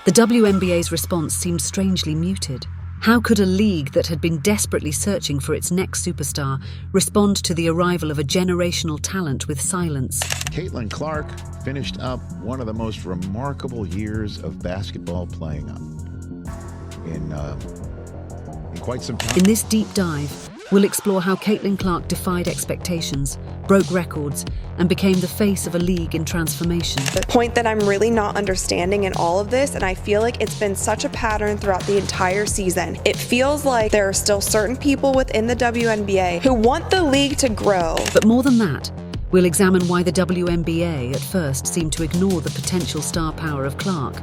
The WNBA's response seemed strangely muted. How could a league that had been desperately searching for its next superstar respond to the arrival of a generational talent with silence? Caitlin Clark finished up one of the most remarkable years of basketball playing in quite some time. In this deep dive, we'll explore how Caitlin Clark defied expectations, broke records, and became the face of a league in transformation. The point that I'm really not understanding in all of this, and I feel like it's been such a pattern throughout the entire season, it feels like there are still certain people within the WNBA who want the league to grow. But more than that, we'll examine why the WNBA at first seemed to ignore the potential star power of Clark,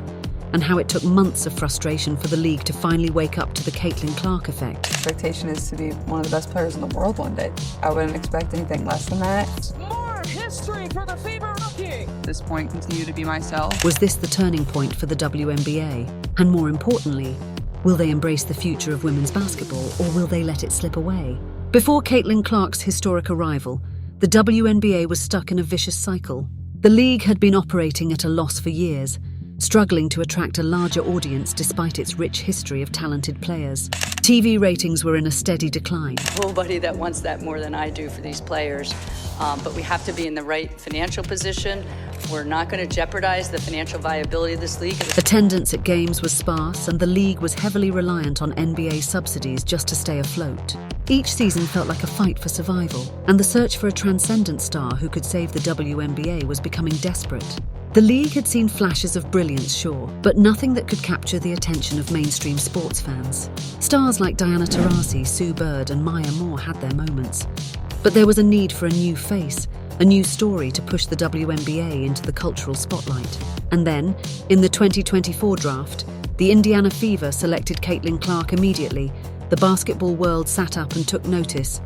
and how it took months of frustration for the league to finally wake up to the Caitlin Clark effect. Expectation is to be one of the best players in the world one day. I wouldn't expect anything less than that. More history for the Fever rookie. At this point, continue to be myself. Was this the turning point for the WNBA? And more importantly, will they embrace the future of women's basketball, or will they let it slip away? Before Caitlin Clark's historic arrival, the WNBA was stuck in a vicious cycle. The league had been operating at a loss for years, struggling to attract a larger audience despite its rich history of talented players. TV ratings were in a steady decline. Nobody that wants that more than I do for these players, but we have to be in the right financial position. We're not going to jeopardize the financial viability of this league. Attendance at games was sparse, and the league was heavily reliant on NBA subsidies just to stay afloat. Each season felt like a fight for survival, and the search for a transcendent star who could save the WNBA was becoming desperate. The league had seen flashes of brilliance, sure, but nothing that could capture the attention of mainstream sports fans. Stars like Diana Taurasi, Sue Bird, and Maya Moore had their moments. But there was a need for a new face, a new story to push the WNBA into the cultural spotlight. And then, in the 2024 draft, the Indiana Fever selected Caitlin Clark immediately. The basketball world sat up and took notice.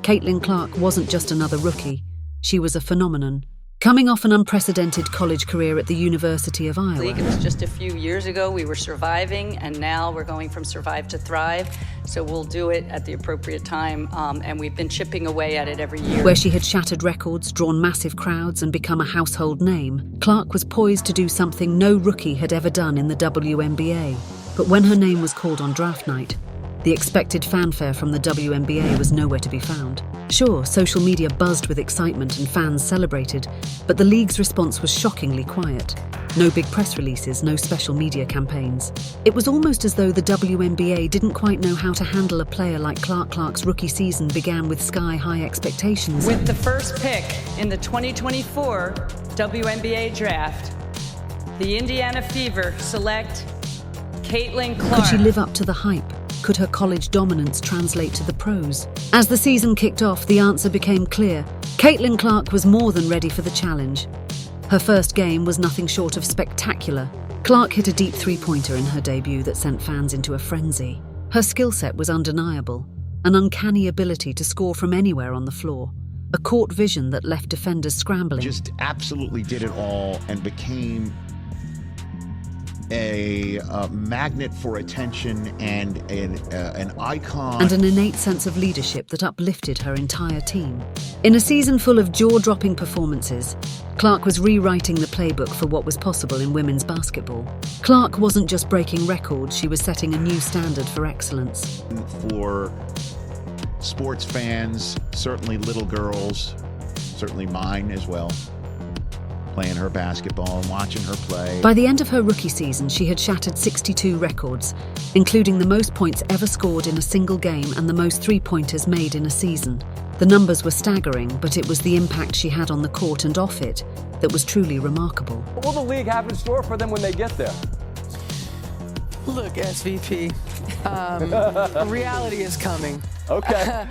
Caitlin Clark wasn't just another rookie. She was a phenomenon. Coming off an unprecedented college career at the University of Iowa. It was just a few years ago we were surviving, and now we're going from survive to thrive. So we'll do it at the appropriate time, and we've been chipping away at it every year. Where she had shattered records, drawn massive crowds, and become a household name, Clark was poised to do something no rookie had ever done in the WNBA. But when her name was called on draft night, the expected fanfare from the WNBA was nowhere to be found. Sure, social media buzzed with excitement and fans celebrated, but the league's response was shockingly quiet. No big press releases, no special media campaigns. It was almost as though the WNBA didn't quite know how to handle a player like Clark. Clark's rookie season began with sky-high expectations. With the first pick in the 2024 WNBA draft, the Indiana Fever select Caitlin Clark. Could she live up to the hype? Could her college dominance translate to the pros? As the season kicked off, the answer became clear. Caitlin Clark was more than ready for the challenge. Her first game was nothing short of spectacular. Clark hit a deep three-pointer in her debut that sent fans into a frenzy. Her skill set was undeniable, an uncanny ability to score from anywhere on the floor, a court vision that left defenders scrambling. Just absolutely did it all and became a magnet for attention and an icon. And an innate sense of leadership that uplifted her entire team. In a season full of jaw-dropping performances, Clark was rewriting the playbook for what was possible in women's basketball. Clark wasn't just breaking records, she was setting a new standard for excellence. For sports fans, certainly little girls, certainly mine as well, playing her basketball and watching her play. By the end of her rookie season, she had shattered 62 records, including the most points ever scored in a single game and the most three-pointers made in a season. The numbers were staggering, but it was the impact she had on the court and off it that was truly remarkable. What will the league have in store for them when they get there? Look, SVP, reality is coming. Okay.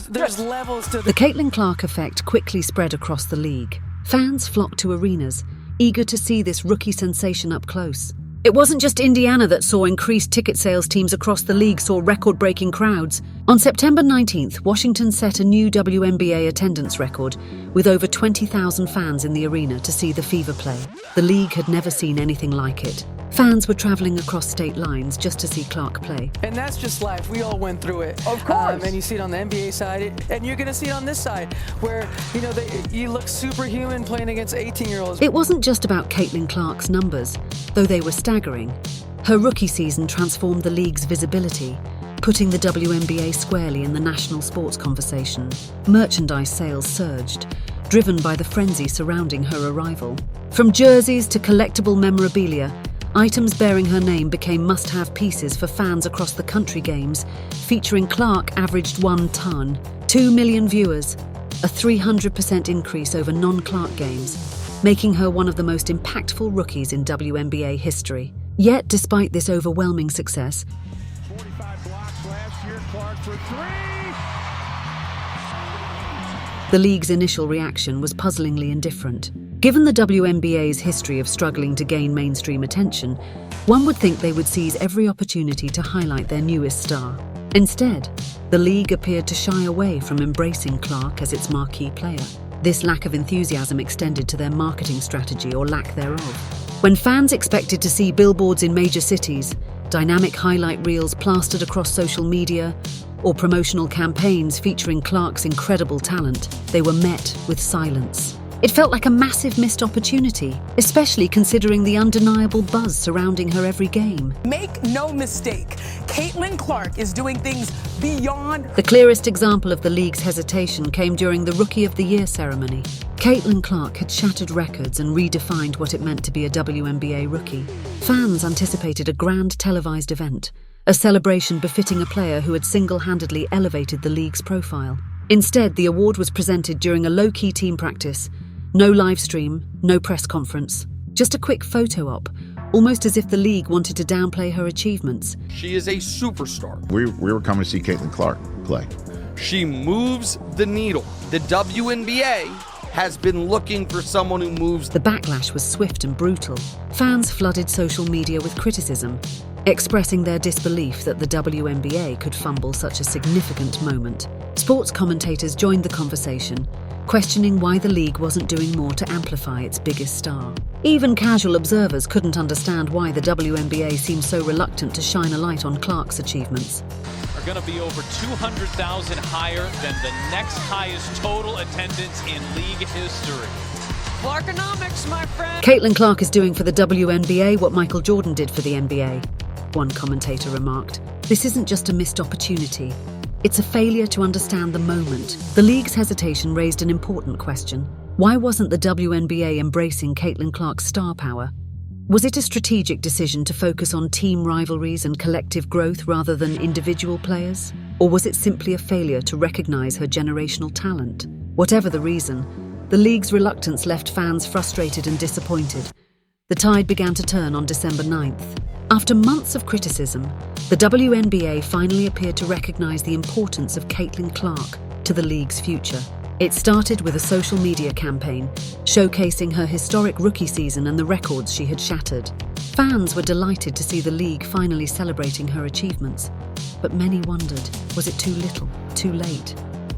There's levels to The Caitlin Clark effect quickly spread across the league. Fans flocked to arenas, eager to see this rookie sensation up close. It wasn't just Indiana that saw increased ticket sales. Teams across the league saw record-breaking crowds. On September 19th, Washington set a new WNBA attendance record with over 20,000 fans in the arena to see the Fever play. The league had never seen anything like it. Fans were traveling across state lines just to see Clark play. And that's just life. We all went through it. Of course. And you see it on the NBA side, and you're going to see it on this side, where, you look superhuman playing against 18-year-olds. It wasn't just about Caitlin Clark's numbers, though they were staggering. Her rookie season transformed the league's visibility, putting the WNBA squarely in the national sports conversation. Merchandise sales surged, driven by the frenzy surrounding her arrival. From jerseys to collectible memorabilia, items bearing her name became must-have pieces for fans across the country. Games featuring Clark averaged 1 ton, 2 million viewers, a 300% increase over non-Clark games, making her one of the most impactful rookies in WNBA history. Yet, despite this overwhelming success, 45 blocks last year, Clark for 3. The league's initial reaction was puzzlingly indifferent. Given the WNBA's history of struggling to gain mainstream attention, one would think they would seize every opportunity to highlight their newest star. Instead, the league appeared to shy away from embracing Clark as its marquee player. This lack of enthusiasm extended to their marketing strategy or lack thereof. When fans expected to see billboards in major cities, dynamic highlight reels plastered across social media, or promotional campaigns featuring Clark's incredible talent, they were met with silence. It felt like a massive missed opportunity, especially considering the undeniable buzz surrounding her every game. Make no mistake, Caitlin Clark is doing things beyond. The clearest example of the league's hesitation came during the Rookie of the Year ceremony. Caitlin Clark had shattered records and redefined what it meant to be a WNBA rookie. Fans anticipated a grand televised event, a celebration befitting a player who had single-handedly elevated the league's profile. Instead, the award was presented during a low-key team practice. No live stream, no press conference, just a quick photo op, almost as if the league wanted to downplay her achievements. She is a superstar. We were coming to see Caitlin Clark play. She moves the needle. The WNBA has been looking for someone who moves. The backlash was swift and brutal. Fans flooded social media with criticism, expressing their disbelief that the WNBA could fumble such a significant moment. Sports commentators joined the conversation, questioning why the league wasn't doing more to amplify its biggest star. Even casual observers couldn't understand why the WNBA seemed so reluctant to shine a light on Clark's achievements. Are going to be over 200,000 higher than the next highest total attendance in league history. Clarkonomics, my friend. Caitlin Clark is doing for the WNBA what Michael Jordan did for the NBA, one commentator remarked. This isn't just a missed opportunity. It's a failure to understand the moment. The league's hesitation raised an important question. Why wasn't the WNBA embracing Caitlin Clark's star power? Was it a strategic decision to focus on team rivalries and collective growth rather than individual players? Or was it simply a failure to recognize her generational talent? Whatever the reason, the league's reluctance left fans frustrated and disappointed. The tide began to turn on December 9th. After months of criticism, the WNBA finally appeared to recognize the importance of Caitlin Clark to the league's future. It started with a social media campaign, showcasing her historic rookie season and the records she had shattered. Fans were delighted to see the league finally celebrating her achievements. But many wondered, was it too little, too late?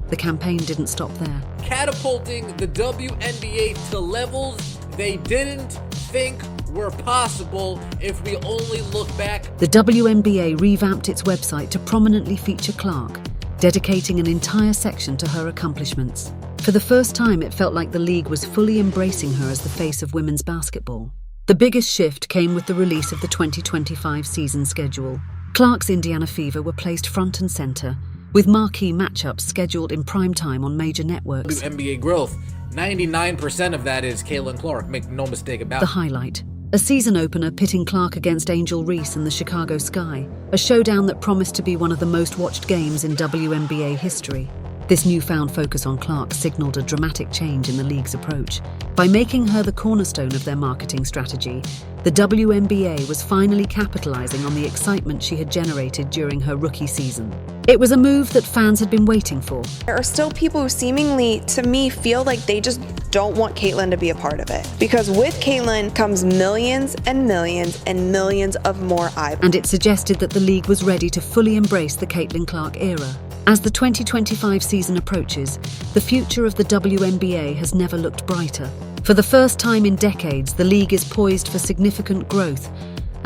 The campaign didn't stop there. Catapulting the WNBA to levels they didn't think were possible if we only look back. The WNBA revamped its website to prominently feature Clark, dedicating an entire section to her accomplishments. For the first time, it felt like the league was fully embracing her as the face of women's basketball. The biggest shift came with the release of the 2025 season schedule. Clark's Indiana Fever were placed front and center, with marquee matchups scheduled in prime time on major networks. WNBA growth, 99% of that is Caitlin Clark, make no mistake about it. The highlight, a season opener pitting Clark against Angel Reese and the Chicago Sky, a showdown that promised to be one of the most watched games in WNBA history. This newfound focus on Clark signaled a dramatic change in the league's approach. By making her the cornerstone of their marketing strategy, the WNBA was finally capitalizing on the excitement she had generated during her rookie season. It was a move that fans had been waiting for. There are still people who seemingly, to me, feel like they just don't want Caitlin to be a part of it. Because with Caitlin comes millions and millions and millions of more eyeballs. And it suggested that the league was ready to fully embrace the Caitlin Clark era. As the 2025 season approaches, the future of the WNBA has never looked brighter. For the first time in decades, the league is poised for significant growth,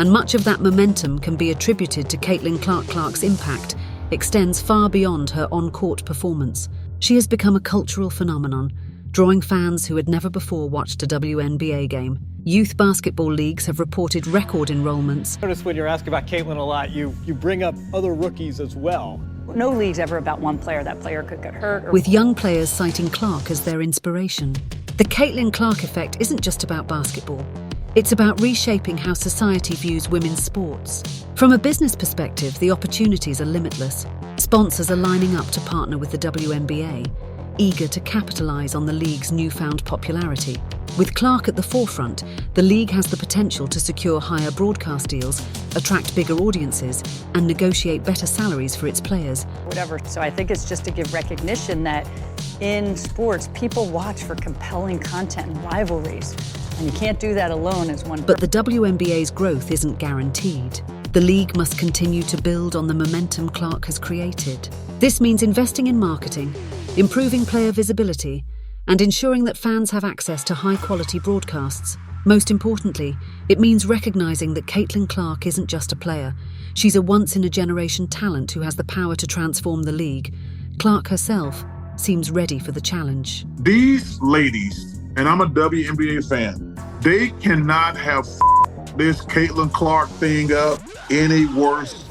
and much of that momentum can be attributed to Caitlin Clark's impact extends far beyond her on-court performance. She has become a cultural phenomenon, drawing fans who had never before watched a WNBA game. Youth basketball leagues have reported record enrollments. Notice when you're asking about Caitlin a lot, you bring up other rookies as well. No league's ever about one player. That player could get hurt. With young players citing Clark as their inspiration. The Caitlin Clark effect isn't just about basketball. It's about reshaping how society views women's sports. From a business perspective, the opportunities are limitless. Sponsors are lining up to partner with the WNBA, eager to capitalize on the league's newfound popularity. With Clark at the forefront, the league has the potential to secure higher broadcast deals, attract bigger audiences, and negotiate better salaries for its players. Whatever. So I think it's just to give recognition that in sports, people watch for compelling content and rivalries. And you can't do that alone as one. But the WNBA's growth isn't guaranteed. The league must continue to build on the momentum Clark has created. This means investing in marketing, improving player visibility, and ensuring that fans have access to high-quality broadcasts. Most importantly, it means recognizing that Caitlin Clark isn't just a player. She's a once-in-a-generation talent who has the power to transform the league. Clark herself seems ready for the challenge. These ladies, and I'm a WNBA fan, they cannot have this Caitlin Clark thing up any worse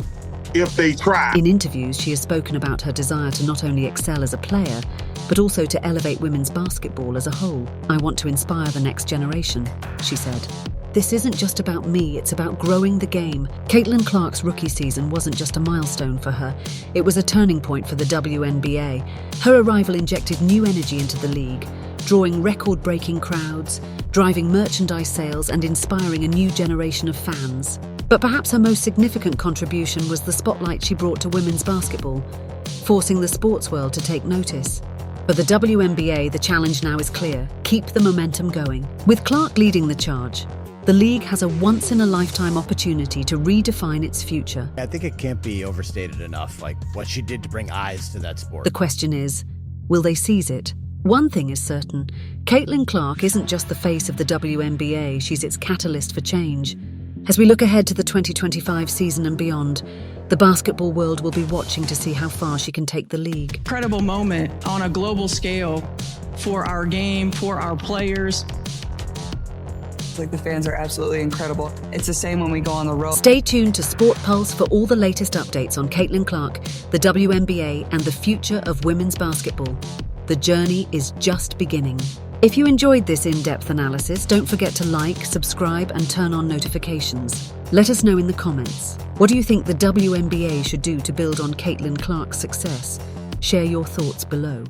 if they try. In interviews, she has spoken about her desire to not only excel as a player, but also to elevate women's basketball as a whole. "I want to inspire the next generation," she said. "This isn't just about me, it's about growing the game." Caitlin Clark's rookie season wasn't just a milestone for her, it was a turning point for the WNBA. Her arrival injected new energy into the league, drawing record-breaking crowds, driving merchandise sales, and inspiring a new generation of fans. But perhaps her most significant contribution was the spotlight she brought to women's basketball, forcing the sports world to take notice. For the WNBA, the challenge now is clear: keep the momentum going. With Clark leading the charge, the league has a once-in-a-lifetime opportunity to redefine its future. I think it can't be overstated enough, like what she did to bring eyes to that sport. The question is, will they seize it? One thing is certain: Caitlin Clark isn't just the face of the WNBA, she's its catalyst for change. As we look ahead to the 2025 season and beyond, the basketball world will be watching to see how far she can take the league. Incredible moment on a global scale for our game, for our players. Like, the fans are absolutely incredible. It's the same when we go on the road. Stay tuned to Sport Pulse for all the latest updates on Caitlin Clark, the WNBA, and the future of women's basketball. The journey is just beginning. If you enjoyed this in-depth analysis, don't forget to like, subscribe, and turn on notifications. Let us know in the comments. What do you think the WNBA should do to build on Caitlin Clark's success? Share your thoughts below.